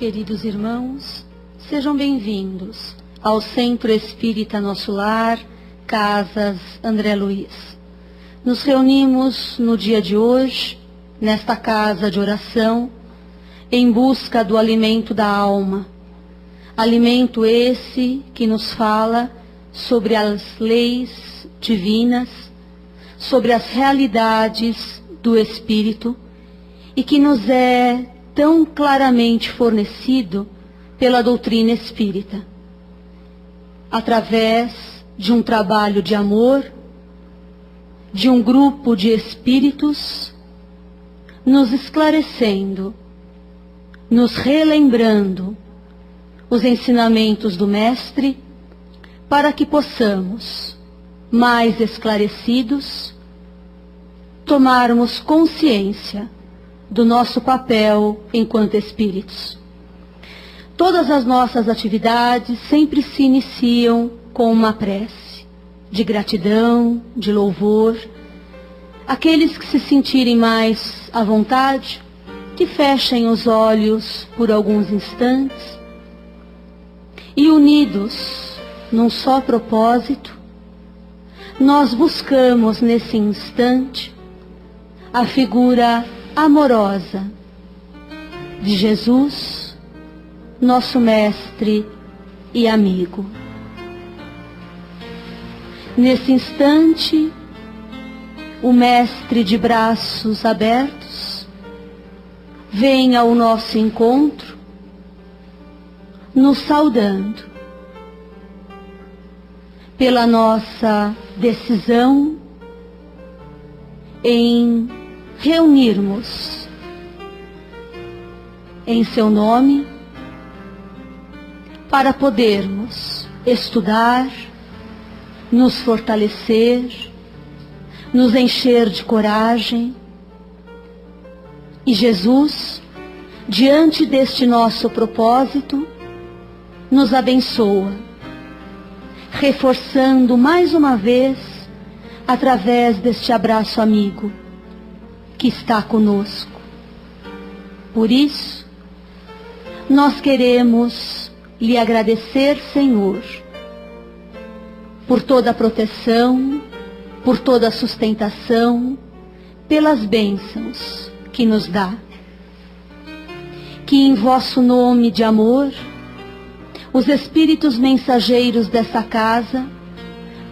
Queridos irmãos, sejam bem-vindos ao Centro Espírita Nosso Lar, Casas André Luiz. Nos reunimos no dia de hoje, nesta casa de oração, em busca do alimento da alma. Alimento esse que nos fala sobre as leis divinas, sobre as realidades do Espírito, e que nos é tão claramente fornecido pela doutrina espírita, através de um trabalho de amor, de um grupo de espíritos, nos esclarecendo, nos relembrando os ensinamentos do Mestre, para que possamos, mais esclarecidos, tomarmos consciência do nosso papel enquanto espíritos. Todas as nossas atividades sempre se iniciam com uma prece de gratidão, de louvor. Aqueles que se sentirem mais à vontade, que fechem os olhos por alguns instantes e, unidos num só propósito, nós buscamos nesse instante a figura amorosa de Jesus, nosso mestre e amigo. Nesse instante, o mestre de braços abertos vem ao nosso encontro, nos saudando pela nossa decisão em reunirmos em seu nome para podermos estudar, nos fortalecer, nos encher de coragem. E Jesus, diante deste nosso propósito, nos abençoa, reforçando mais uma vez, através deste abraço amigo, que está conosco. Por isso, nós queremos lhe agradecer, Senhor, por toda a proteção, por toda a sustentação, pelas bênçãos que nos dá. Que em vosso nome de amor, os espíritos mensageiros dessa casa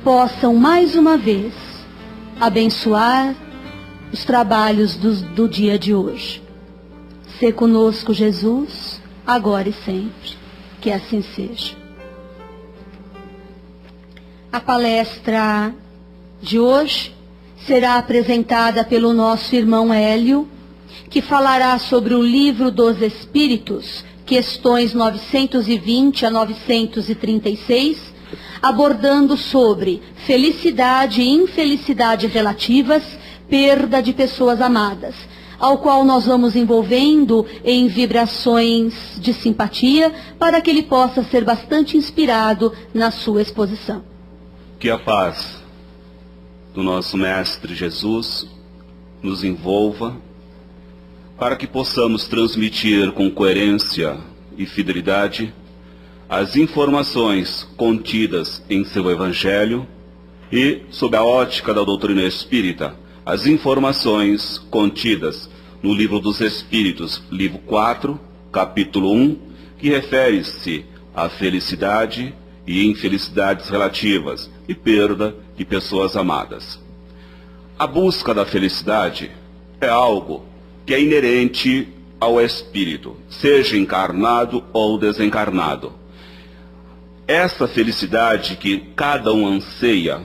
possam mais uma vez abençoar os trabalhos do dia de hoje. Sê conosco, Jesus, agora e sempre. Que assim seja. A palestra de hoje será apresentada pelo nosso irmão Hélio, que falará sobre o Livro dos Espíritos, questões 920 a 936, abordando sobre felicidade e infelicidade relativas, perda de pessoas amadas, ao qual nós vamos envolvendo em vibrações de simpatia, para que ele possa ser bastante inspirado na sua exposição. Que a paz do nosso Mestre Jesus nos envolva, para que possamos transmitir com coerência e fidelidade as informações contidas em seu Evangelho e, sob a ótica da doutrina espírita, as informações contidas no Livro dos Espíritos, livro 4, capítulo 1, que refere-se à felicidade e infelicidades relativas e perda de pessoas amadas. A busca da felicidade é algo que é inerente ao espírito, seja encarnado ou desencarnado. Essa felicidade que cada um anseia,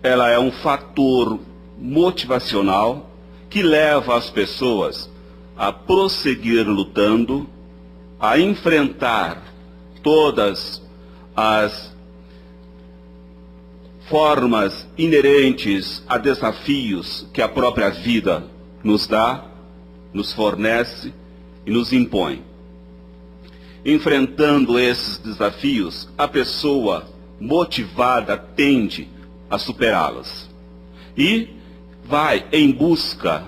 ela é um fator motivacional que leva as pessoas a prosseguir lutando, a enfrentar todas as formas inerentes a desafios que a própria vida nos dá, nos fornece e nos impõe. Enfrentando esses desafios, a pessoa motivada tende a superá-los e vai em busca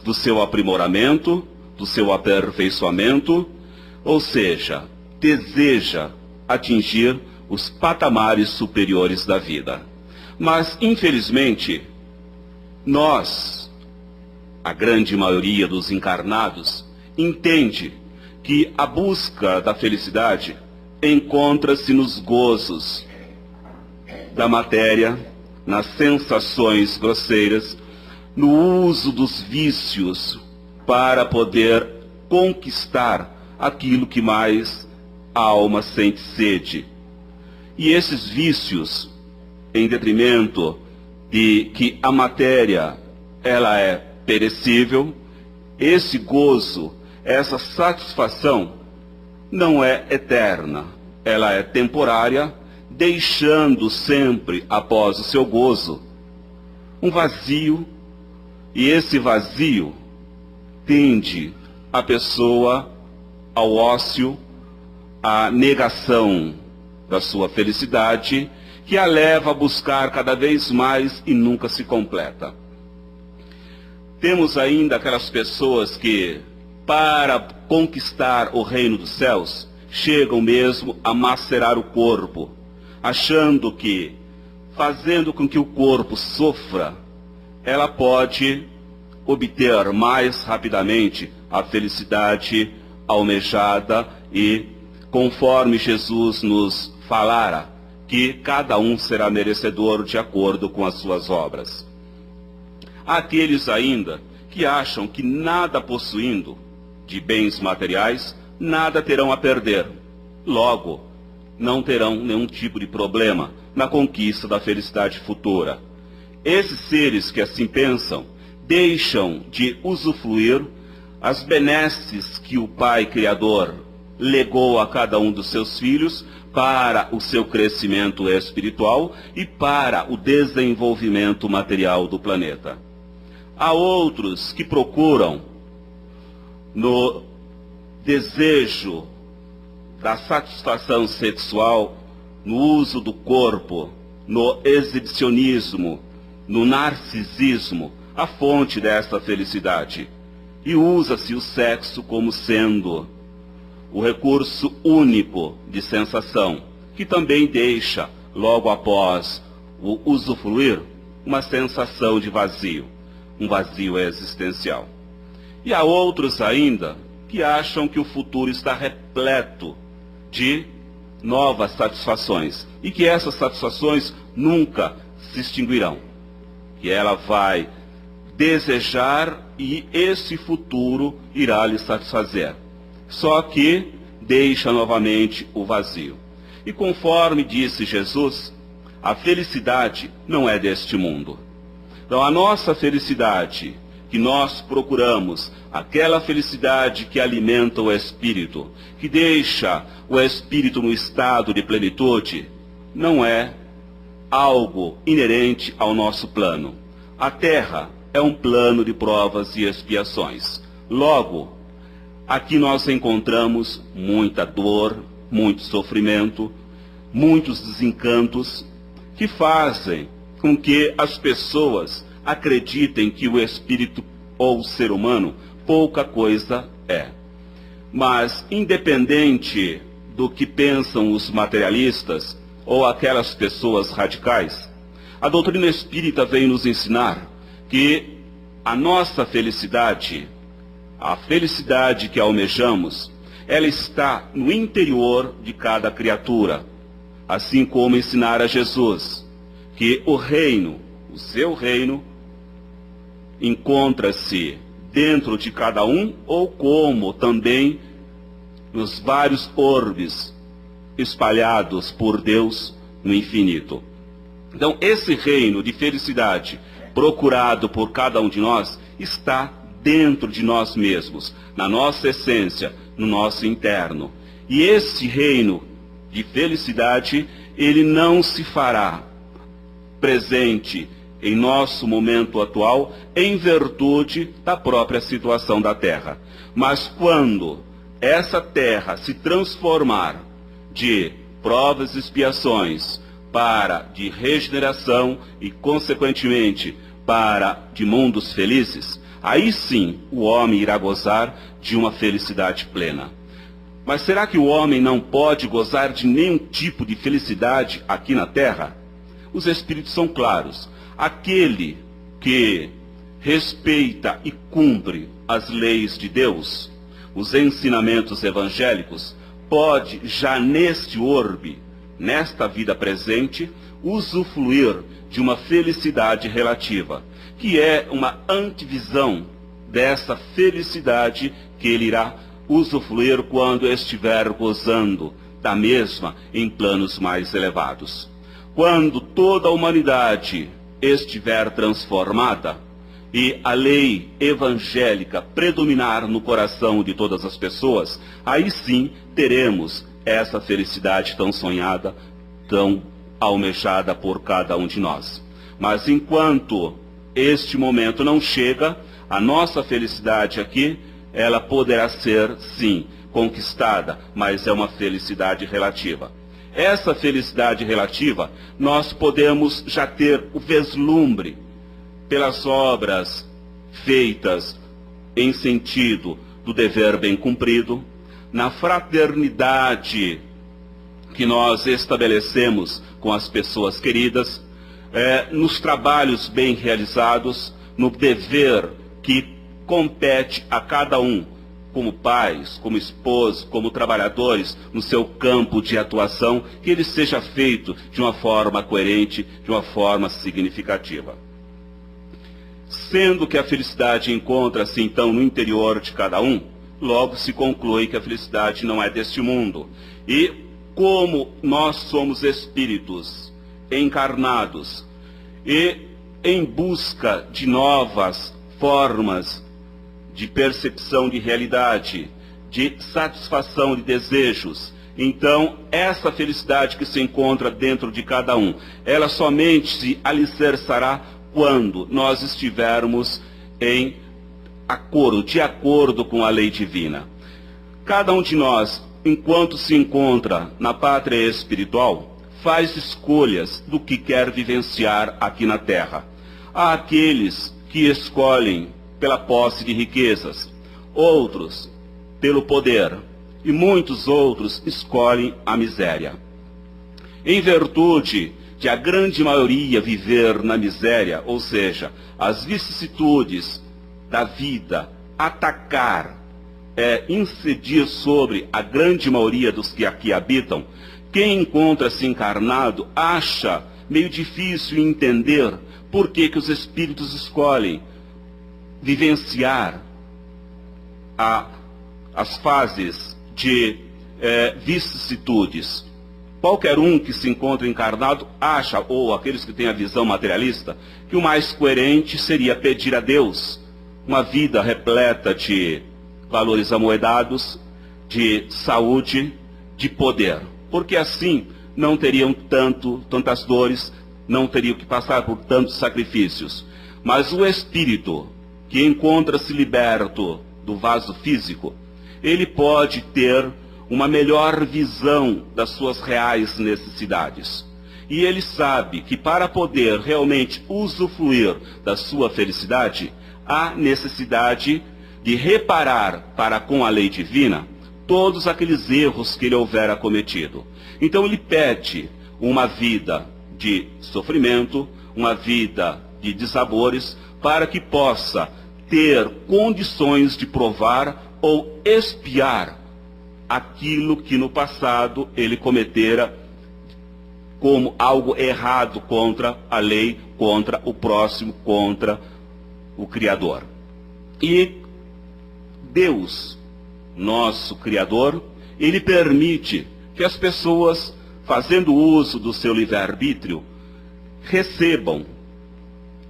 do seu aprimoramento, do seu aperfeiçoamento, ou seja, deseja atingir os patamares superiores da vida. Mas, infelizmente, nós, a grande maioria dos encarnados, entende que a busca da felicidade encontra-se nos gozos da matéria, nas sensações grosseiras, no uso dos vícios para poder conquistar aquilo que mais a alma sente sede. E esses vícios, em detrimento de que a matéria ela é perecível, esse gozo, essa satisfação não é eterna, ela é temporária, deixando sempre após o seu gozo um vazio, e esse vazio tende a pessoa ao ócio, à negação da sua felicidade, que a leva a buscar cada vez mais e nunca se completa. Temos ainda aquelas pessoas que, para conquistar o reino dos céus, chegam mesmo a macerar o corpo, achando que, fazendo com que o corpo sofra, ela pode obter mais rapidamente a felicidade almejada e, conforme Jesus nos falara, que cada um será merecedor de acordo com as suas obras. Há aqueles ainda que acham que nada possuindo de bens materiais, nada terão a perder. Logo, não terão nenhum tipo de problema na conquista da felicidade futura. Esses seres que assim pensam, deixam de usufruir as benesses que o Pai Criador legou a cada um dos seus filhos para o seu crescimento espiritual e para o desenvolvimento material do planeta. Há outros que procuram, no desejo da satisfação sexual, no uso do corpo, no exibicionismo, no narcisismo, a fonte dessa felicidade. E usa-se o sexo como sendo o recurso único de sensação, que também deixa, logo após o usufruir, uma sensação de vazio, um vazio existencial. E há outros ainda que acham que o futuro está repleto de novas satisfações e que essas satisfações nunca se extinguirão, que ela vai desejar e esse futuro irá lhe satisfazer. Só que deixa novamente o vazio. E conforme disse Jesus, a felicidade não é deste mundo. Então a nossa felicidade que nós procuramos, aquela felicidade que alimenta o espírito, que deixa o espírito no estado de plenitude, não é algo inerente ao nosso plano. A Terra é um plano de provas e expiações. Logo, aqui nós encontramos muita dor, muito sofrimento, muitos desencantos que fazem com que as pessoas acreditem que o espírito ou o ser humano pouca coisa é. Mas, independente do que pensam os materialistas ou aquelas pessoas radicais, a doutrina espírita vem nos ensinar que a nossa felicidade, a felicidade que almejamos, ela está no interior de cada criatura, assim como ensinara Jesus, que o reino, o seu reino, encontra-se dentro de cada um, ou como também nos vários orbes espalhados por Deus no infinito. Então, esse reino de felicidade procurado por cada um de nós está dentro de nós mesmos, na nossa essência, no nosso interno. E esse reino de felicidade, ele não se fará presente em nosso momento atual em virtude da própria situação da Terra. Mas quando essa Terra se transformar de provas e expiações para de regeneração e, consequentemente, para de mundos felizes, aí sim o homem irá gozar de uma felicidade plena. Mas será que o homem não pode gozar de nenhum tipo de felicidade aqui na terra? Os Espíritos são claros. Aquele que respeita e cumpre as leis de Deus, os ensinamentos evangélicos, pode já neste orbe, nesta vida presente, usufruir de uma felicidade relativa, que é uma antevisão dessa felicidade que ele irá usufruir quando estiver gozando da mesma em planos mais elevados. Quando toda a humanidade estiver transformada e a lei evangélica predominar no coração de todas as pessoas, aí sim teremos essa felicidade tão sonhada, tão almejada por cada um de nós. Mas enquanto este momento não chega, a nossa felicidade aqui, ela poderá ser, sim, conquistada, mas é uma felicidade relativa. Essa felicidade relativa, nós podemos já ter o vislumbre pelas obras feitas em sentido do dever bem cumprido, na fraternidade que nós estabelecemos com as pessoas queridas, nos trabalhos bem realizados, no dever que compete a cada um, como pais, como esposos, como trabalhadores, no seu campo de atuação, que ele seja feito de uma forma coerente, de uma forma significativa. Sendo que a felicidade encontra-se então no interior de cada um, logo se conclui que a felicidade não é deste mundo. E como nós somos espíritos encarnados e em busca de novas formas de percepção de realidade, de satisfação de desejos, então essa felicidade que se encontra dentro de cada um, ela somente se alicerçará quando nós estivermos de acordo com a lei divina. Cada um de nós, enquanto se encontra na pátria espiritual, faz escolhas do que quer vivenciar aqui na Terra. Há aqueles que escolhem pela posse de riquezas, outros pelo poder, e muitos outros escolhem a miséria. Em virtude de a grande maioria viver na miséria, ou seja, as vicissitudes da vida atacar, incidir sobre a grande maioria dos que aqui habitam, quem encontra-se encarnado acha meio difícil entender por que os espíritos escolhem vivenciar as fases de vicissitudes. Qualquer um que se encontra encarnado acha, ou aqueles que têm a visão materialista, que o mais coerente seria pedir a Deus uma vida repleta de valores amoedados, de saúde, de poder. Porque assim não teriam tantas dores, não teriam que passar por tantos sacrifícios. Mas o espírito que encontra-se liberto do vaso físico, ele pode ter uma melhor visão das suas reais necessidades. E ele sabe que para poder realmente usufruir da sua felicidade, há necessidade de reparar para com a lei divina todos aqueles erros que ele houvera cometido. Então ele pede uma vida de sofrimento, uma vida de dissabores, para que possa ter condições de provar ou expiar aquilo que no passado ele cometera como algo errado contra a lei, contra o próximo, contra o Criador. E Deus, nosso Criador, ele permite que as pessoas, fazendo uso do seu livre-arbítrio, recebam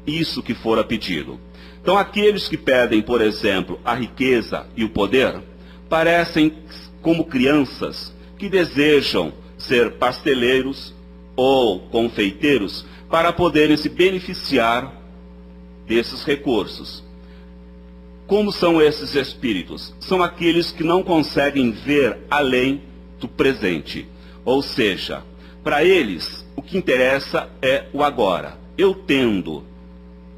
isso que fora pedido. Então, aqueles que pedem, por exemplo, a riqueza e o poder, parecem como crianças que desejam ser pasteleiros ou confeiteiros para poderem se beneficiar desses recursos. Como são esses espíritos? São aqueles que não conseguem ver além do presente. Ou seja, para eles, o que interessa é o agora. Eu tendo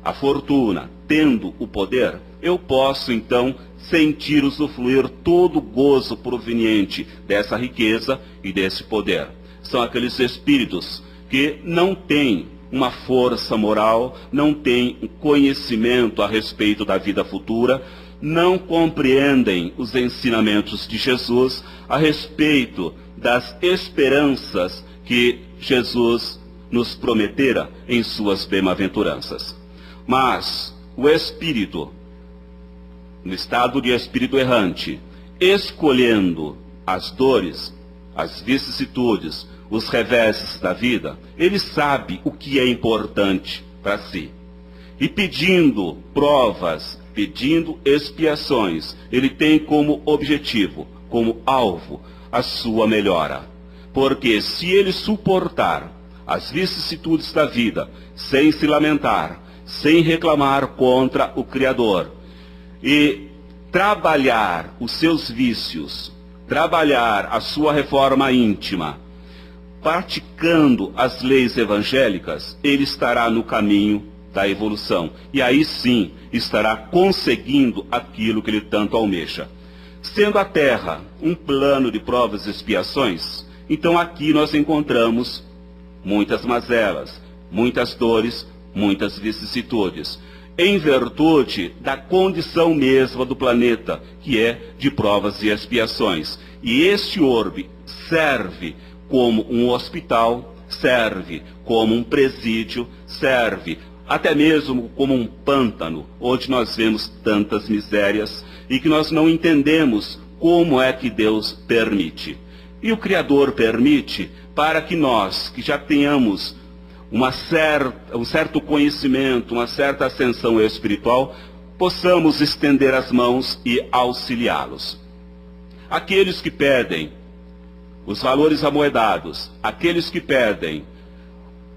a fortuna, tendo o poder, eu posso então sentir, usufruir todo o gozo proveniente dessa riqueza e desse poder. São aqueles espíritos que não têm uma força moral, não têm um conhecimento a respeito da vida futura, não compreendem os ensinamentos de Jesus a respeito das esperanças que Jesus nos prometera em suas bem-aventuranças. Mas o espírito, no estado de espírito errante, escolhendo as dores, as vicissitudes, os reveses da vida, ele sabe o que é importante para si. E pedindo provas, pedindo expiações, ele tem como objetivo, como alvo, a sua melhora. Porque se ele suportar as vicissitudes da vida, sem se lamentar, sem reclamar contra o Criador, e trabalhar os seus vícios, trabalhar a sua reforma íntima, praticando as leis evangélicas, ele estará no caminho da evolução. E aí sim estará conseguindo aquilo que ele tanto almeja. Sendo a Terra um plano de provas e expiações, então aqui nós encontramos muitas mazelas, muitas dores, muitas vicissitudes, em virtude da condição mesma do planeta, que é de provas e expiações. E este orbe serve como um hospital, serve como um presídio, serve até mesmo como um pântano, onde nós vemos tantas misérias e que nós não entendemos como é que Deus permite. E o Criador permite para que nós, que já tenhamos um certo conhecimento, uma certa ascensão espiritual, possamos estender as mãos e auxiliá-los. Aqueles que pedem os valores amoedados, aqueles que pedem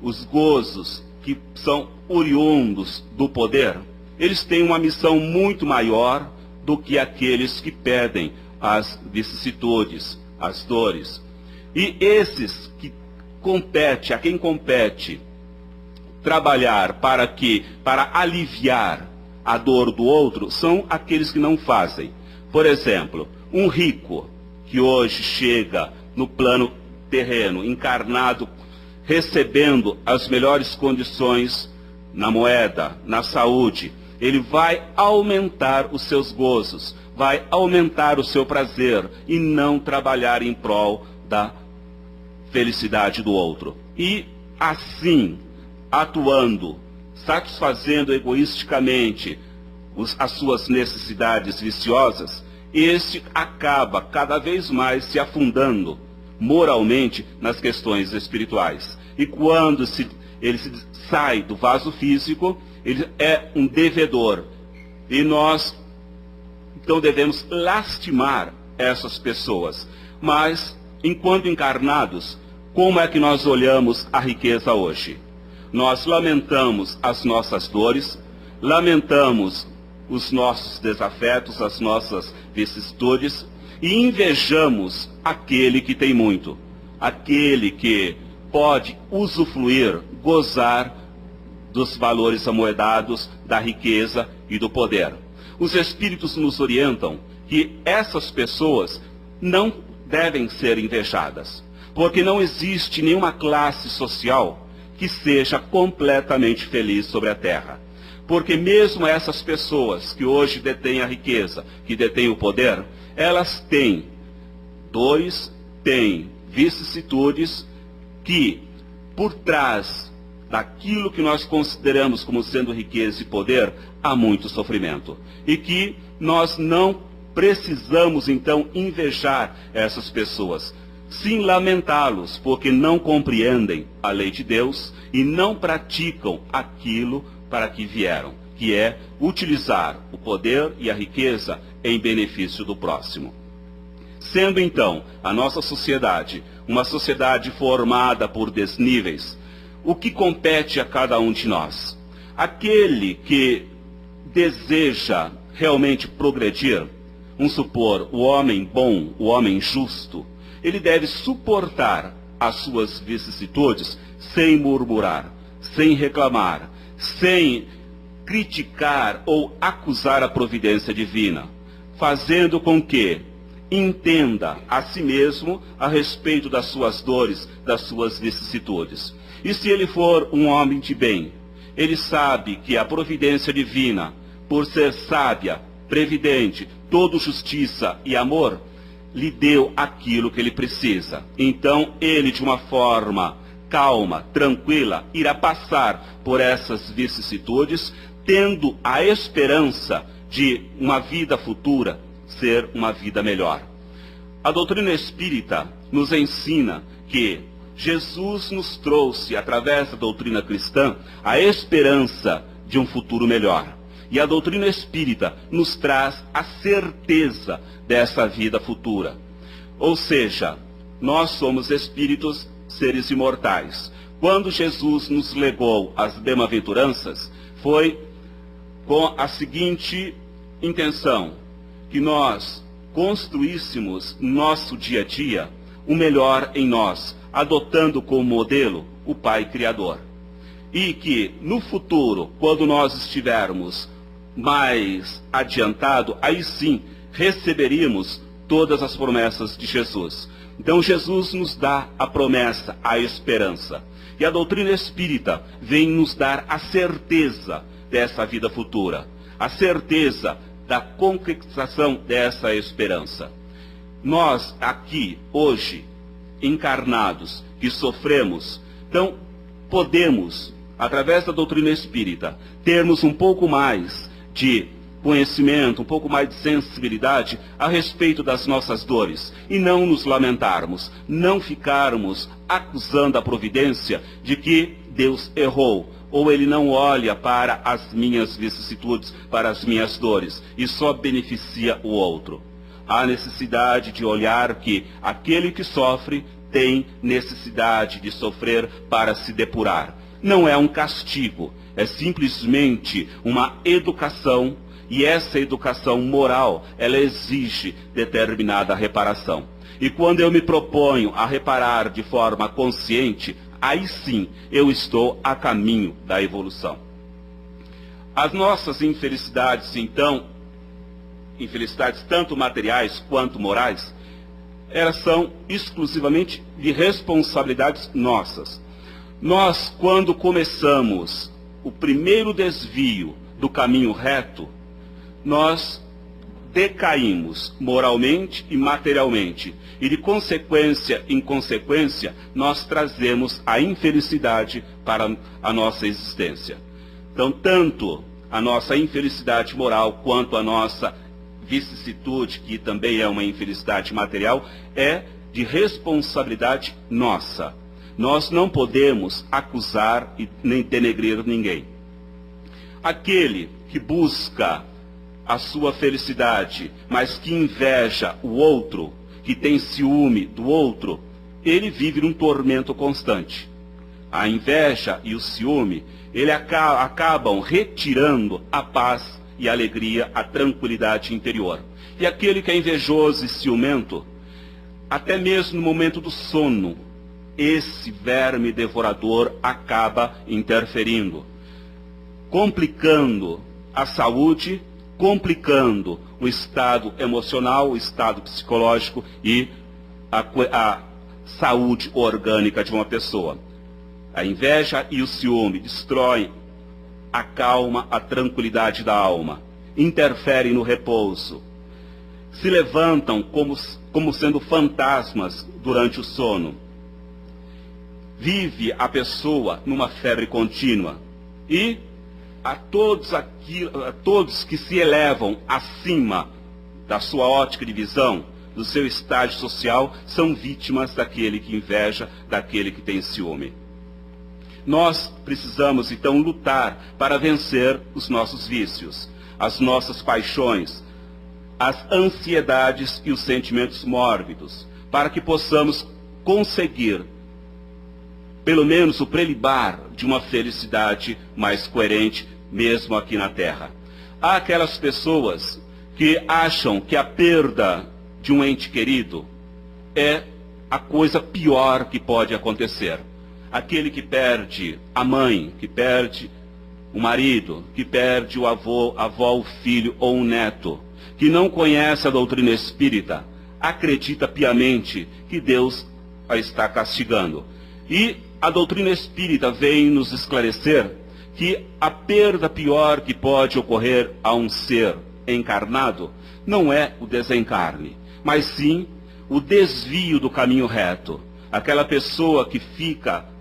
os gozos que são oriundos do poder, eles têm uma missão muito maior do que aqueles que pedem as vicissitudes, as dores. E esses que a quem compete trabalhar para aliviar a dor do outro, são aqueles que não fazem. Por exemplo, um rico que hoje chega no plano terreno, encarnado, recebendo as melhores condições na moeda, na saúde, ele vai aumentar os seus gozos, vai aumentar o seu prazer e não trabalhar em prol da felicidade do outro. E assim, atuando, satisfazendo egoisticamente as suas necessidades viciosas, este acaba cada vez mais se afundando moralmente nas questões espirituais. E quando ele sai do vaso físico, ele é um devedor. E nós, então, devemos lastimar essas pessoas. Mas, enquanto encarnados, como é que nós olhamos a riqueza hoje? Nós lamentamos as nossas dores, lamentamos os nossos desafetos, as nossas vicissitudes, e invejamos aquele que tem muito, aquele que pode usufruir, gozar dos valores amoedados, da riqueza e do poder. Os espíritos nos orientam que essas pessoas não devem ser invejadas, porque não existe nenhuma classe social que seja completamente feliz sobre a terra. Porque mesmo essas pessoas que hoje detêm a riqueza, que detêm o poder, elas têm dores, têm vicissitudes que, por trás daquilo que nós consideramos como sendo riqueza e poder, há muito sofrimento. E que nós não precisamos, então, invejar essas pessoas, sim lamentá-los, porque não compreendem a lei de Deus e não praticam aquilo para que vieram, que é utilizar o poder e a riqueza em benefício do próximo. Sendo então a nossa sociedade uma sociedade formada por desníveis, o que compete a cada um de nós? Aquele que deseja realmente progredir, vamos supor, o homem bom, o homem justo, ele deve suportar as suas vicissitudes sem murmurar, sem reclamar, sem criticar ou acusar a providência divina, fazendo com que entenda a si mesmo a respeito das suas dores, das suas vicissitudes. E se ele for um homem de bem, ele sabe que a providência divina, por ser sábia, previdente, todo justiça e amor, lhe deu aquilo que ele precisa. Então ele, de uma forma calma, tranquila, irá passar por essas vicissitudes, tendo a esperança de uma vida futura ser uma vida melhor. A doutrina espírita nos ensina que Jesus nos trouxe, através da doutrina cristã, a esperança de um futuro melhor. E a doutrina espírita nos traz a certeza dessa vida futura. Ou seja, nós somos espíritos, seres imortais. Quando Jesus nos legou as bem-aventuranças, foi com a seguinte intenção: que nós construíssemos nosso dia a dia o melhor em nós, adotando como modelo o Pai Criador. E que no futuro, quando nós estivermos mais adiantado, aí sim receberíamos todas as promessas de Jesus. Então Jesus nos dá a promessa, a esperança. E a doutrina espírita vem nos dar a certeza dessa vida futura, a certeza da concretização dessa esperança. Nós aqui, hoje, encarnados, que sofremos, então podemos, através da doutrina espírita, termos um pouco mais de conhecimento, um pouco mais de sensibilidade a respeito das nossas dores, e não nos lamentarmos, não ficarmos acusando a providência de que Deus errou, ou ele não olha para as minhas vicissitudes, para as minhas dores, e só beneficia o outro. Há necessidade de olhar que aquele que sofre tem necessidade de sofrer para se depurar. Não é um castigo, é simplesmente uma educação, e essa educação moral, ela exige determinada reparação. E quando eu me proponho a reparar de forma consciente, aí sim eu estou a caminho da evolução. As nossas infelicidades, então, infelicidades tanto materiais quanto morais, elas são exclusivamente de responsabilidades nossas. Nós, quando começamos o primeiro desvio do caminho reto, nós decaímos moralmente e materialmente. E de consequência em consequência, nós trazemos a infelicidade para a nossa existência. Então, tanto a nossa infelicidade moral quanto a nossa vicissitude, que também é uma infelicidade material, é de responsabilidade nossa. Nós não podemos acusar e nem denegrir ninguém. Aquele que busca a sua felicidade, mas que inveja o outro, que tem ciúme do outro, ele vive num tormento constante. A inveja e o ciúme, ele acabam retirando a paz e a alegria, a tranquilidade interior. E aquele que é invejoso e ciumento, até mesmo no momento do sono, esse verme devorador acaba interferindo, complicando a saúde, complicando o estado emocional, o estado psicológico e a saúde orgânica de uma pessoa. A inveja e o ciúme destroem a calma, a tranquilidade da alma, interferem no repouso, se levantam como sendo fantasmas durante o sono. Vive a pessoa numa febre contínua e a todos que se elevam acima da sua ótica de visão, do seu estágio social, são vítimas daquele que inveja, daquele que tem ciúme. Nós precisamos, então, lutar para vencer os nossos vícios, as nossas paixões, as ansiedades e os sentimentos mórbidos, para que possamos conseguir, pelo menos, o preliminar de uma felicidade mais coerente, mesmo aqui na Terra. Há aquelas pessoas que acham que a perda de um ente querido é a coisa pior que pode acontecer. Aquele que perde a mãe, que perde o marido que perde o avô, a avó, o filho ou um neto, que não conhece a doutrina espírita, acredita piamente que Deus a está castigando. E a doutrina espírita vem nos esclarecer que a perda pior que pode ocorrer a um ser encarnado não é o desencarne, mas sim o desvio do caminho reto. Aquela pessoa que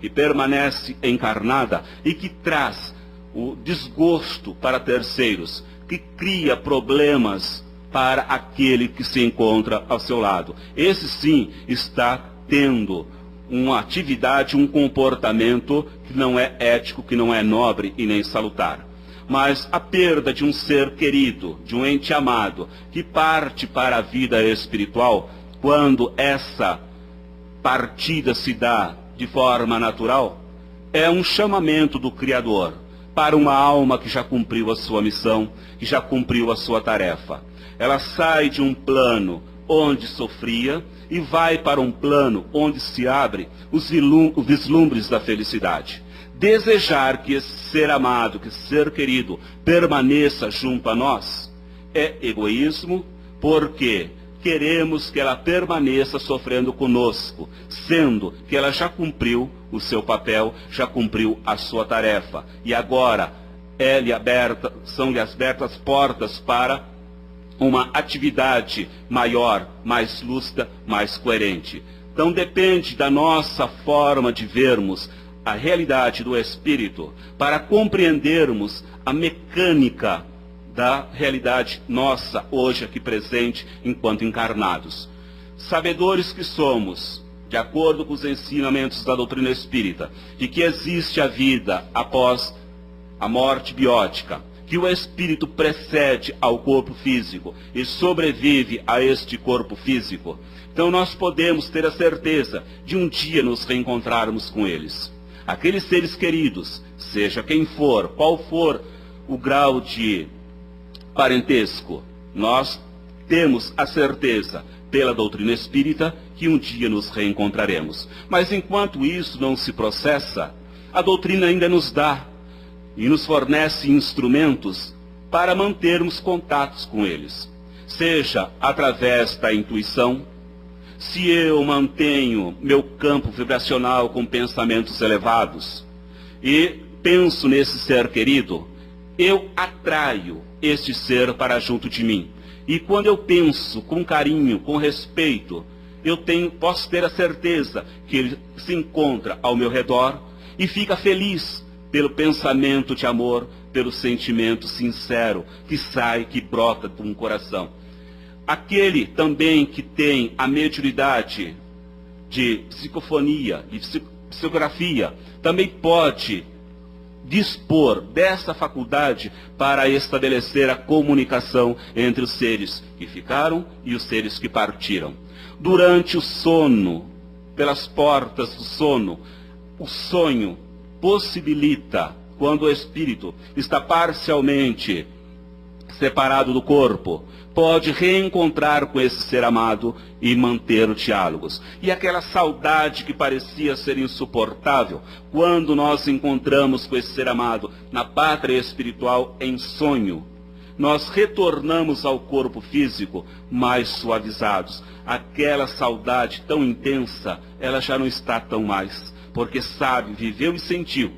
permanece encarnada e que traz o desgosto para terceiros, que cria problemas para aquele que se encontra ao seu lado. Esse sim está tendo uma atividade, um comportamento que não é ético, que não é nobre e nem salutar. Mas a perda de um ser querido, de um ente amado, que parte para a vida espiritual, quando essa partida se dá de forma natural, é um chamamento do Criador para uma alma que já cumpriu a sua missão, que já cumpriu a sua tarefa. Ela sai de um plano onde sofria e vai para um plano onde se abre os vislumbres da felicidade. Desejar que esse ser amado, que esse ser querido permaneça junto a nós é egoísmo, porque queremos que ela permaneça sofrendo conosco, sendo que ela já cumpriu o seu papel, já cumpriu a sua tarefa. E agora são-lhe abertas portas para uma atividade maior, mais lúcida, mais coerente. Então depende da nossa forma de vermos a realidade do espírito para compreendermos a mecânica da realidade nossa hoje aqui presente enquanto encarnados. Sabedores que somos, de acordo com os ensinamentos da doutrina espírita, de que existe a vida após a morte biótica, que o espírito precede ao corpo físico e sobrevive a este corpo físico, então nós podemos ter a certeza de um dia nos reencontrarmos com eles. Aqueles seres queridos, seja quem for, qual for o grau de parentesco, nós temos a certeza, pela doutrina espírita, que um dia nos reencontraremos. Mas enquanto isso não se processa, a doutrina ainda nos dá e nos fornece instrumentos para mantermos contatos com eles. Seja através da intuição, se eu mantenho meu campo vibracional com pensamentos elevados e penso nesse ser querido, eu atraio este ser para junto de mim. E quando eu penso com carinho, com respeito, posso ter a certeza que ele se encontra ao meu redor e fica feliz pelo pensamento de amor, pelo sentimento sincero que brota de um coração. Aquele também que tem a mediunidade de psicofonia, de psicografia, também pode dispor dessa faculdade para estabelecer a comunicação entre os seres que ficaram e os seres que partiram. Durante o sono, pelas portas do sono, o sonho possibilita, quando o espírito está parcialmente separado do corpo, pode reencontrar com esse ser amado e manter diálogos. E aquela saudade que parecia ser insuportável, quando nós encontramos com esse ser amado na pátria espiritual em sonho, nós retornamos ao corpo físico mais suavizados. Aquela saudade tão intensa, ela já não está tão mais, porque sabe, viveu e sentiu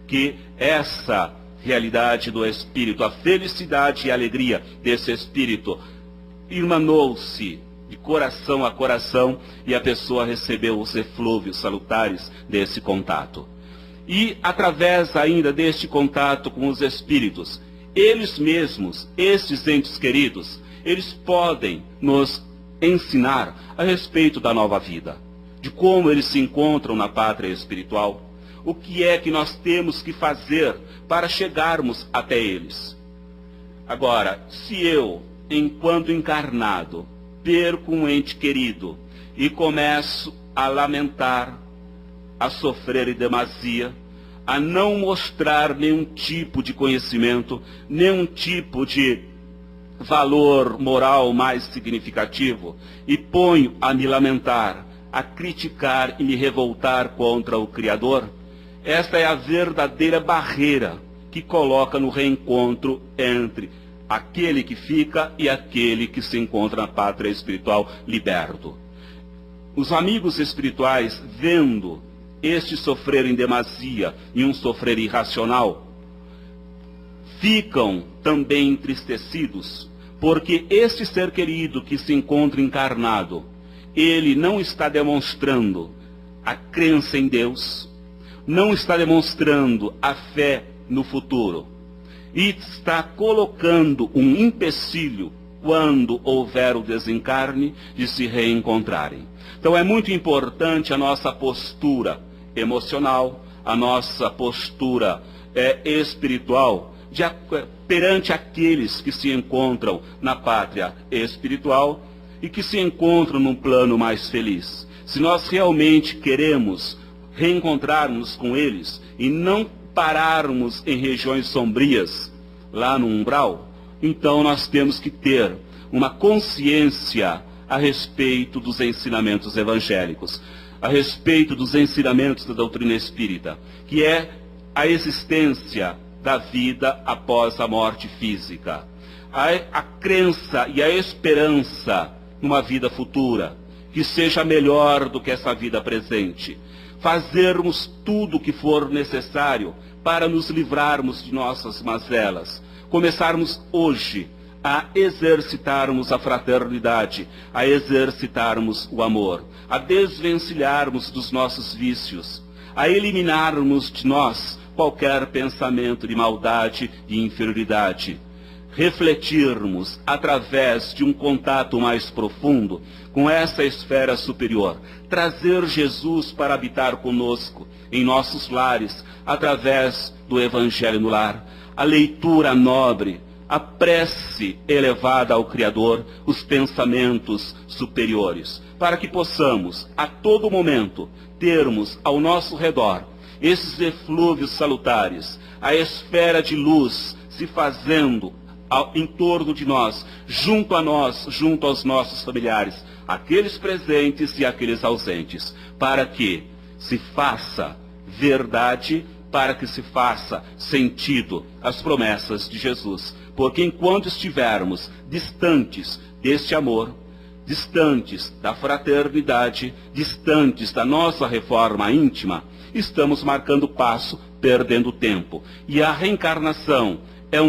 que essa realidade do espírito, a felicidade e a alegria desse espírito irmanou-se de coração a coração e a pessoa recebeu os eflúvios salutares desse contato. E através ainda deste contato com os espíritos, eles mesmos, estes entes queridos, eles podem nos ensinar a respeito da nova vida, de como eles se encontram na pátria espiritual, o que é que nós temos que fazer para chegarmos até eles. Agora, se eu, enquanto encarnado, perco um ente querido e começo a lamentar, a sofrer em demasia, a não mostrar nenhum tipo de conhecimento, nenhum tipo de valor moral mais significativo, e ponho a me lamentar, a criticar e me revoltar contra o Criador, esta é a verdadeira barreira que coloca no reencontro entre aquele que fica e aquele que se encontra na pátria espiritual liberto. Os amigos espirituais, vendo este sofrer em demasia e um sofrer irracional, ficam também entristecidos, porque este ser querido que se encontra encarnado, ele não está demonstrando a crença em Deus, não está demonstrando a fé no futuro, e está colocando um empecilho quando houver o desencarne de se reencontrarem. Então é muito importante a nossa postura emocional, a nossa postura espiritual, perante aqueles que se encontram na pátria espiritual e que se encontram num plano mais feliz. Se nós realmente queremos reencontrarmos com eles e não pararmos em regiões sombrias, lá no umbral, então nós temos que ter uma consciência a respeito dos ensinamentos evangélicos, a respeito dos ensinamentos da doutrina espírita, que é a existência da vida após a morte física, a crença e a esperança numa vida futura, que seja melhor do que essa vida presente. Fazermos tudo o que for necessário para nos livrarmos de nossas mazelas. Começarmos hoje a exercitarmos a fraternidade, a exercitarmos o amor, a desvencilharmos dos nossos vícios, a eliminarmos de nós qualquer pensamento de maldade e inferioridade. Refletirmos através de um contato mais profundo com essa esfera superior, trazer Jesus para habitar conosco em nossos lares, através do Evangelho no lar, a leitura nobre, a prece elevada ao Criador, os pensamentos superiores, para que possamos, a todo momento, termos ao nosso redor esses eflúvios salutares, a esfera de luz se fazendo em torno de nós, junto aos nossos familiares, aqueles presentes e aqueles ausentes, para que se faça verdade, para que se faça sentido as promessas de Jesus. Porque enquanto estivermos distantes deste amor, distantes da fraternidade, distantes da nossa reforma íntima, estamos marcando passo, perdendo tempo. E a reencarnação é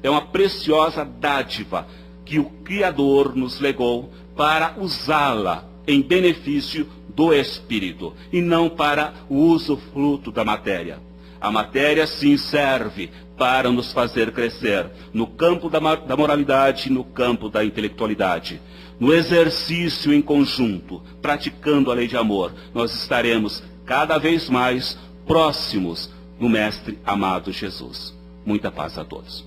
uma preciosa dádiva que o Criador nos legou para usá-la em benefício do espírito e não para o usufruto da matéria. A matéria sim serve para nos fazer crescer no campo da moralidade e no campo da intelectualidade. No exercício em conjunto, praticando a lei de amor, nós estaremos cada vez mais próximos do Mestre amado Jesus. Muita paz a todos.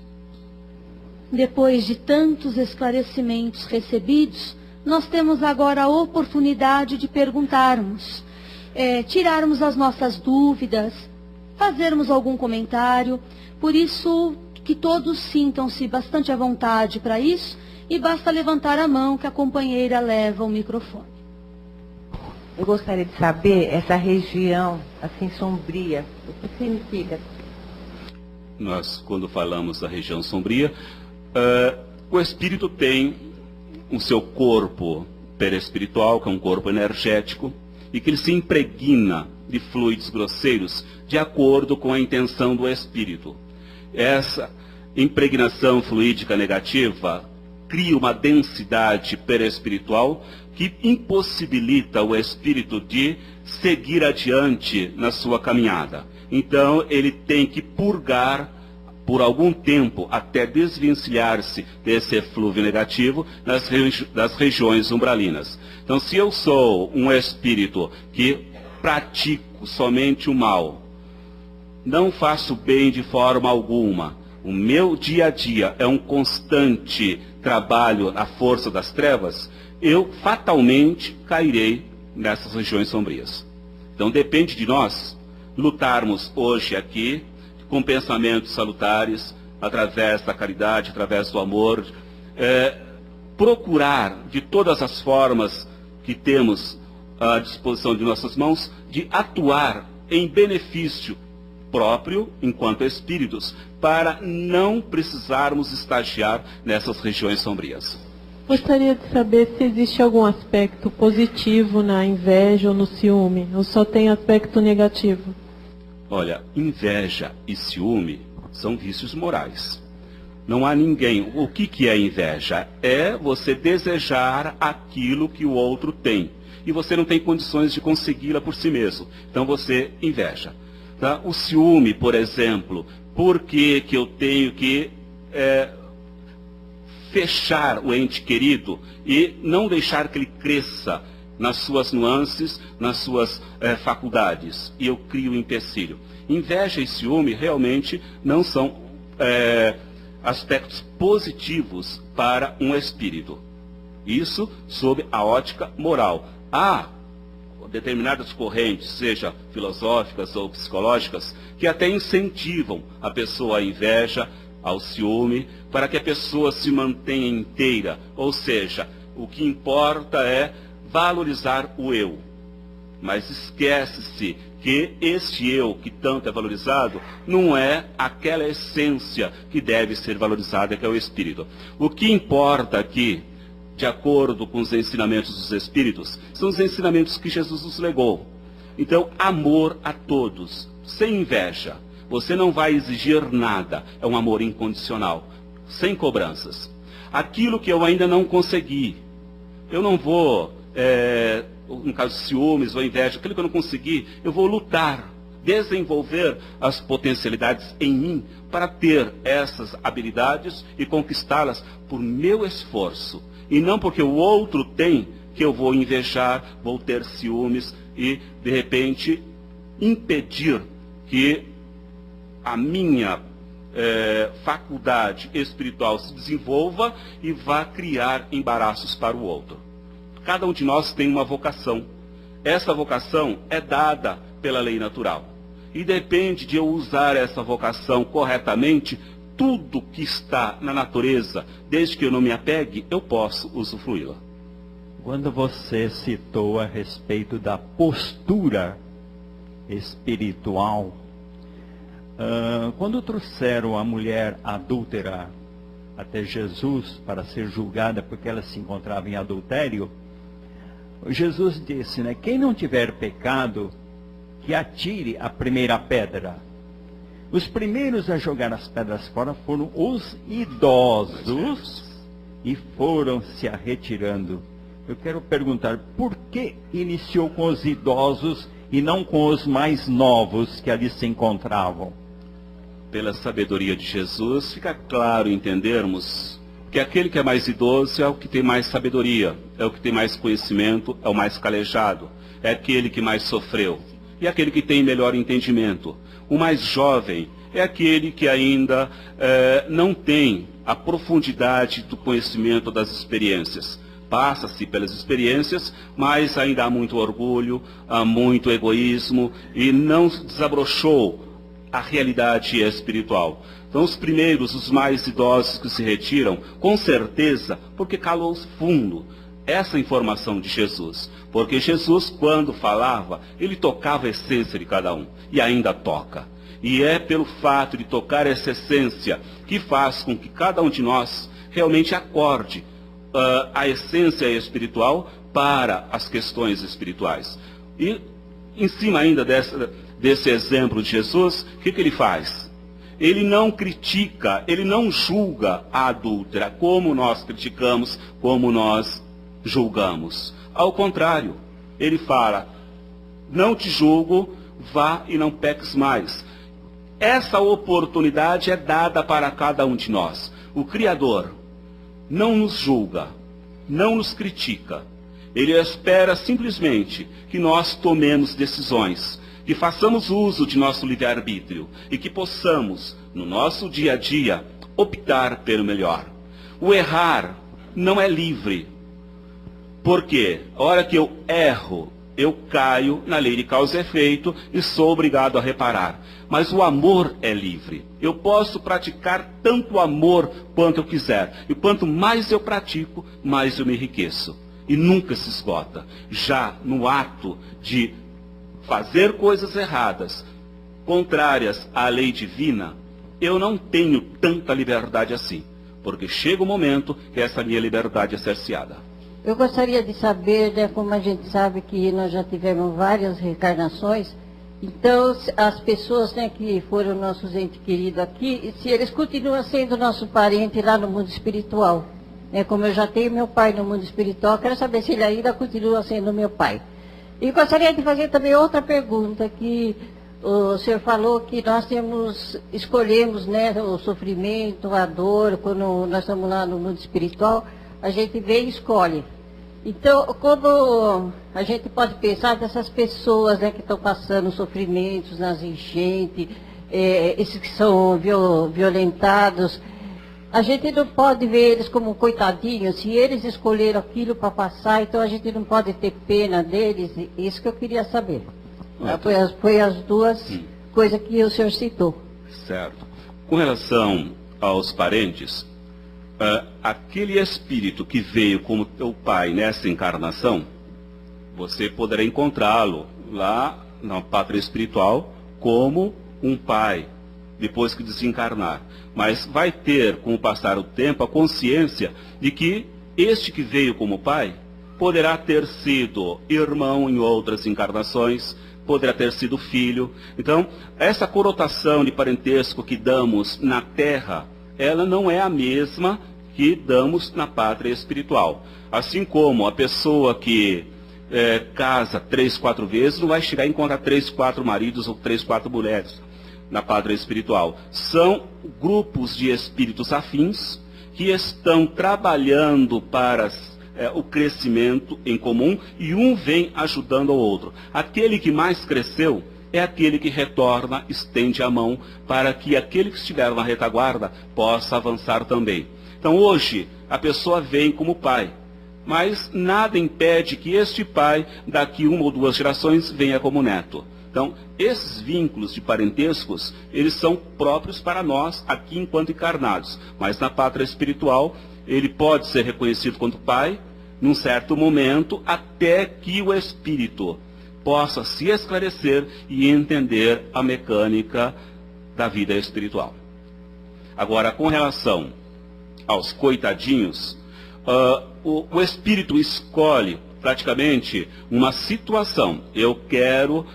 Depois de tantos esclarecimentos recebidos, nós temos agora a oportunidade de perguntarmos, tirarmos as nossas dúvidas, fazermos algum comentário. Por isso, que todos sintam-se bastante à vontade para isso, e basta levantar a mão que a companheira leva o microfone. Eu gostaria de saber, essa região assim sombria, o que significa? Nós, quando falamos da região sombria, o espírito tem o seu corpo perespiritual, que é um corpo energético, e que ele se impregna de fluidos grosseiros de acordo com a intenção do espírito. Essa impregnação fluídica negativa cria uma densidade perespiritual que impossibilita o espírito de seguir adiante na sua caminhada. Então ele tem que purgar por algum tempo, até desvencilhar-se desse eflúvio negativo das regiões umbralinas. Então, se eu sou um espírito que pratico somente o mal, não faço bem de forma alguma, o meu dia a dia é um constante trabalho na força das trevas, eu fatalmente cairei nessas regiões sombrias. Então, depende de nós lutarmos hoje aqui com pensamentos salutares, através da caridade, através do amor, procurar de todas as formas que temos à disposição de nossas mãos, de atuar em benefício próprio enquanto espíritos, para não precisarmos estagiar nessas regiões sombrias. Gostaria de saber se existe algum aspecto positivo na inveja ou no ciúme, ou só tem aspecto negativo? Olha, inveja e ciúme são vícios morais. Não há ninguém. O que é inveja? É você desejar aquilo que o outro tem. E você não tem condições de consegui-la por si mesmo. Então você inveja. Tá? O ciúme, por exemplo, por que eu tenho que fechar o ente querido e não deixar que ele cresça nas suas nuances, nas suas faculdades? E eu crio um empecilho. Inveja e ciúme realmente não são aspectos positivos para um espírito. Isso sob a ótica moral. Há determinadas correntes, seja filosóficas ou psicológicas, que até incentivam a pessoa à inveja, ao ciúme, para que a pessoa se mantenha inteira. Ou seja, o que importa é valorizar o eu. Mas esquece-se que este eu que tanto é valorizado não é aquela essência que deve ser valorizada, que é o espírito. O que importa aqui, de acordo com os ensinamentos dos espíritos, são os ensinamentos que Jesus nos legou. Então, amor a todos, sem inveja. Você não vai exigir nada, é um amor incondicional, sem cobranças. Aquilo que eu ainda não consegui, eu não vou, no caso de ciúmes ou inveja, aquilo que eu não consegui, eu vou lutar, desenvolver as potencialidades em mim para ter essas habilidades e conquistá-las por meu esforço. E não porque o outro tem, que eu vou invejar, vou ter ciúmes e, de repente, impedir que a minha faculdade espiritual se desenvolva e vá criar embaraços para o outro. Cada um de nós tem uma vocação. Essa vocação é dada pela lei natural. E depende de eu usar essa vocação corretamente. Tudo que está na natureza, desde que eu não me apegue, eu posso usufruí-la. Quando você citou a respeito da postura espiritual, quando trouxeram a mulher adúltera até Jesus para ser julgada porque ela se encontrava em adultério, Jesus disse, né, quem não tiver pecado, que atire a primeira pedra. Os primeiros a jogar as pedras fora foram os idosos e foram se retirando. Eu quero perguntar, por que iniciou com os idosos e não com os mais novos que ali se encontravam? Pela sabedoria de Jesus, fica claro entendermos que aquele que é mais idoso é o que tem mais sabedoria, é o que tem mais conhecimento, é o mais calejado, é aquele que mais sofreu, e aquele que tem melhor entendimento. O mais jovem é aquele que ainda não tem a profundidade do conhecimento das experiências. Passa-se pelas experiências, mas ainda há muito orgulho, há muito egoísmo e não desabrochou a realidade espiritual. Então os primeiros, os mais idosos que se retiram, com certeza, porque calou fundo essa informação de Jesus. Porque Jesus, quando falava, ele tocava a essência de cada um, e ainda toca. E é pelo fato de tocar essa essência que faz com que cada um de nós realmente acorde a essência espiritual para as questões espirituais. E em cima ainda desse exemplo de Jesus, o que ele faz? Ele não critica, ele não julga a adúltera como nós criticamos, como nós julgamos. Ao contrário, ele fala, não te julgo, vá e não peques mais. Essa oportunidade é dada para cada um de nós. O Criador não nos julga, não nos critica. Ele espera simplesmente que nós tomemos decisões, que façamos uso de nosso livre-arbítrio e que possamos, no nosso dia a dia, optar pelo melhor. O errar não é livre. Porque a hora que eu erro, eu caio na lei de causa e efeito e sou obrigado a reparar. Mas o amor é livre. Eu posso praticar tanto amor quanto eu quiser. E quanto mais eu pratico, mais eu me enriqueço. E nunca se esgota. Já no ato de fazer coisas erradas, contrárias à lei divina, eu não tenho tanta liberdade assim, porque chega o momento que essa minha liberdade é cerceada. Eu gostaria de saber, né, como a gente sabe que nós já tivemos várias reencarnações, então as pessoas, né, que foram nossos entes queridos aqui, se eles continuam sendo nosso parente lá no mundo espiritual. Como eu já tenho meu pai no mundo espiritual, quero saber se ele ainda continua sendo meu pai. E gostaria de fazer também outra pergunta, que o senhor falou que nós escolhemos, né, o sofrimento, a dor, quando nós estamos lá no mundo espiritual, a gente vem e escolhe. Então, como a gente pode pensar dessas pessoas, né, que estão passando sofrimentos nas enchentes, esses que são violentados, a gente não pode ver eles como coitadinhos, se eles escolheram aquilo para passar, então a gente não pode ter pena deles, isso que eu queria saber. Foi as duas coisas que o senhor citou. Certo. Com relação aos parentes, aquele espírito que veio como teu pai nessa encarnação, você poderá encontrá-lo lá na pátria espiritual como um pai, depois que desencarnar. Mas vai ter, com o passar do tempo, a consciência de que este que veio como pai poderá ter sido irmão em outras encarnações, poderá ter sido filho. Então, essa conotação de parentesco que damos na Terra, ela não é a mesma que damos na pátria espiritual. Assim como a pessoa que casa 3, 4 vezes, não vai chegar a encontrar 3, 4 maridos ou 3, 4 mulheres na pátria espiritual. São grupos de espíritos afins que estão trabalhando para o crescimento em comum, e um vem ajudando ao outro. Aquele que mais cresceu é aquele que retorna, estende a mão para que aquele que estiver na retaguarda possa avançar também. Então hoje a pessoa vem como pai, mas nada impede que este pai, daqui 1 ou 2 gerações, venha como neto. Então, esses vínculos de parentescos, eles são próprios para nós, aqui enquanto encarnados. Mas na pátria espiritual, ele pode ser reconhecido como pai, num certo momento, até que o espírito possa se esclarecer e entender a mecânica da vida espiritual. Agora, com relação aos coitadinhos, o espírito escolhe praticamente uma situação. Eu quero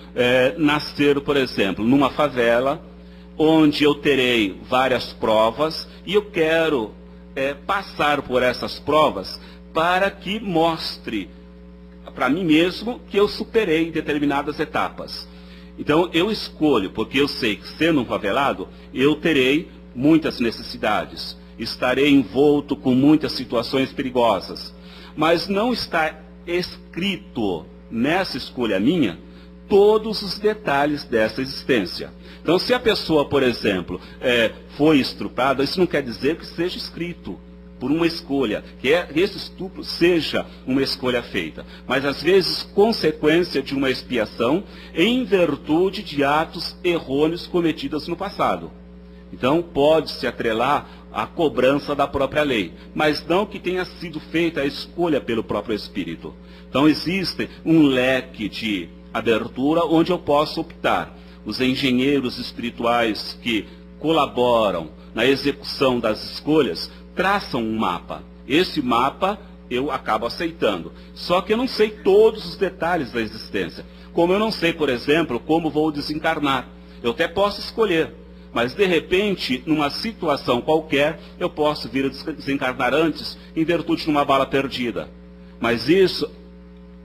nascer, por exemplo, numa favela, onde eu terei várias provas, e eu quero passar por essas provas para que mostre para mim mesmo que eu superei determinadas etapas. Então eu escolho, porque eu sei que, sendo um favelado, eu terei muitas necessidades, estarei envolto com muitas situações perigosas, mas não está escrito nessa escolha minha todos os detalhes dessa existência. Então, se a pessoa, por exemplo, foi estuprada, isso não quer dizer que seja escrito por uma escolha, que esse estupro seja uma escolha feita, mas às vezes consequência de uma expiação em virtude de atos errôneos cometidos no passado. Então pode-se atrelar à cobrança da própria lei, mas não que tenha sido feita a escolha pelo próprio Espírito. Então existe um leque de abertura onde eu posso optar. Os engenheiros espirituais que colaboram na execução das escolhas traçam um mapa. Esse mapa eu acabo aceitando. Só que eu não sei todos os detalhes da existência. Como eu não sei, por exemplo, como vou desencarnar. Eu até posso escolher, mas de repente, numa situação qualquer, eu posso vir a desencarnar antes, em virtude de uma bala perdida. Mas isso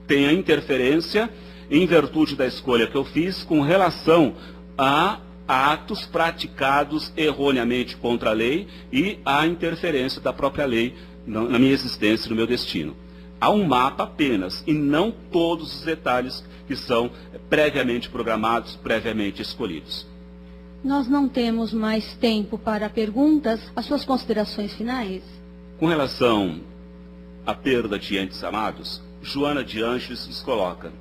tem a interferência, em virtude da escolha que eu fiz, com relação a atos praticados erroneamente contra a lei e a interferência da própria lei na minha existência e no meu destino. Há um mapa apenas, e não todos os detalhes que são previamente programados, previamente escolhidos. Nós não temos mais tempo para perguntas. As suas considerações finais? Com relação à perda de entes amados, Joana de Ângeles nos coloca: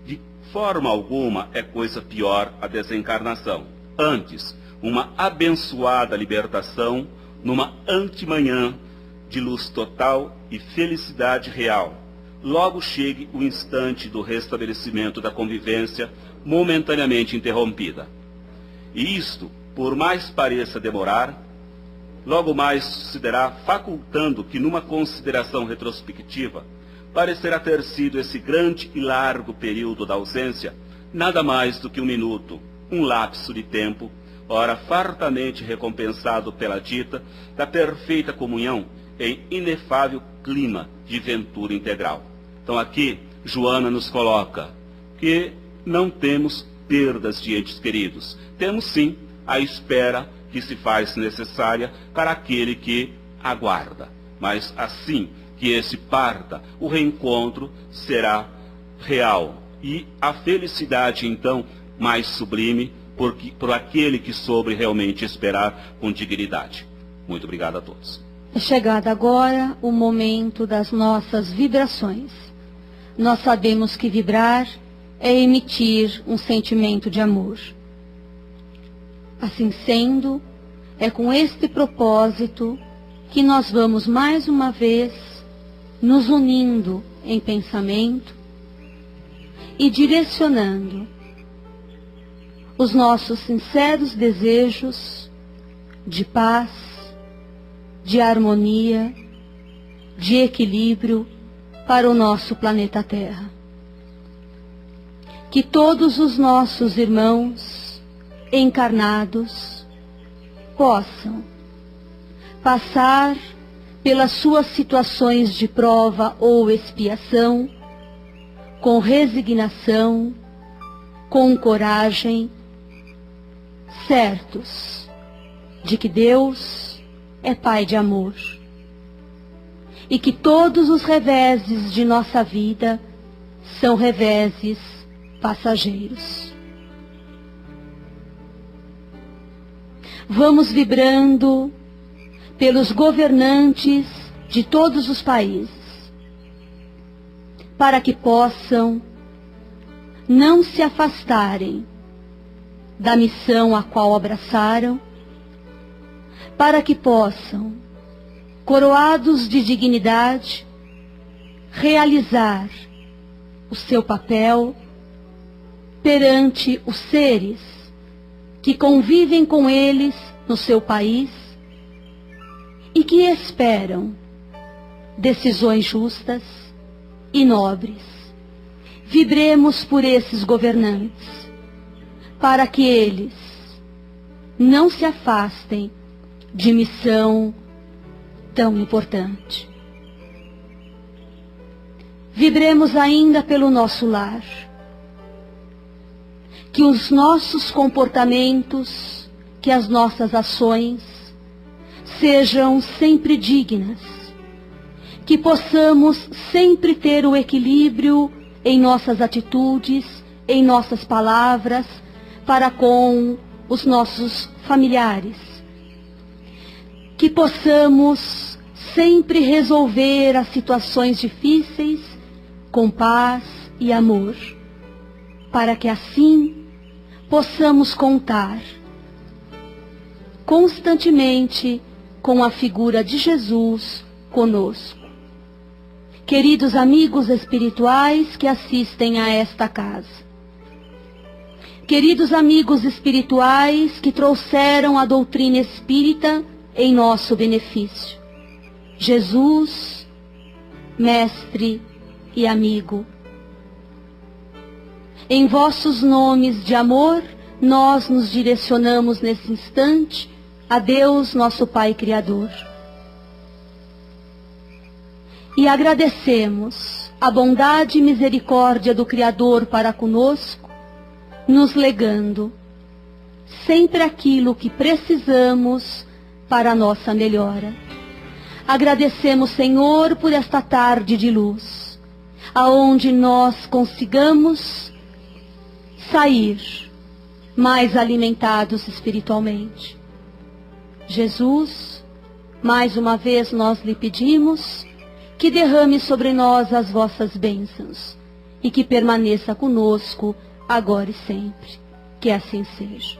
de forma alguma é coisa pior a desencarnação. Antes, uma abençoada libertação numa antemanhã de luz total e felicidade real. Logo chegue o instante do restabelecimento da convivência momentaneamente interrompida. E isto, por mais pareça demorar, logo mais sucederá, facultando que numa consideração retrospectiva parecerá ter sido esse grande e largo período da ausência nada mais do que um minuto, um lapso de tempo, ora fartamente recompensado pela dita da perfeita comunhão em inefável clima de ventura integral. Então aqui, Joana nos coloca que não temos perdas de entes queridos, temos sim a espera que se faz necessária para aquele que aguarda. Mas assim que esse parta, o reencontro será real. E a felicidade, então, mais sublime, por aquele que soube realmente esperar com dignidade. Muito obrigado a todos. É chegado agora o momento das nossas vibrações. Nós sabemos que vibrar é emitir um sentimento de amor. Assim sendo, é com este propósito que nós vamos mais uma vez nos unindo em pensamento e direcionando os nossos sinceros desejos de paz, de harmonia, de equilíbrio para o nosso planeta Terra. Que todos os nossos irmãos encarnados possam passar pelas suas situações de prova ou expiação com resignação, com coragem, certos de que Deus é Pai de amor e que todos os reveses de nossa vida são reveses passageiros. Vamos vibrando pelos governantes de todos os países, para que possam não se afastarem da missão a qual abraçaram, para que possam, coroados de dignidade, realizar o seu papel perante os seres que convivem com eles no seu país e que esperam decisões justas e nobres. Vibremos por esses governantes, para que eles não se afastem de missão tão importante. Vibremos ainda pelo nosso lar, que os nossos comportamentos, que as nossas ações sejam sempre dignas, que possamos sempre ter o equilíbrio em nossas atitudes, em nossas palavras, para com os nossos familiares. Que possamos sempre resolver as situações difíceis com paz e amor, para que assim possamos contar constantemente com a figura de Jesus conosco. Queridos amigos espirituais que assistem a esta casa, queridos amigos espirituais que trouxeram a doutrina espírita em nosso benefício, Jesus, mestre e amigo, em vossos nomes de amor, nós nos direcionamos nesse instante a Deus, nosso Pai Criador. E agradecemos a bondade e misericórdia do Criador para conosco, nos legando sempre aquilo que precisamos para a nossa melhora. Agradecemos, Senhor, por esta tarde de luz, aonde nós consigamos sair mais alimentados espiritualmente. Jesus, mais uma vez nós lhe pedimos que derrame sobre nós as vossas bênçãos e que permaneça conosco agora e sempre. Que assim seja.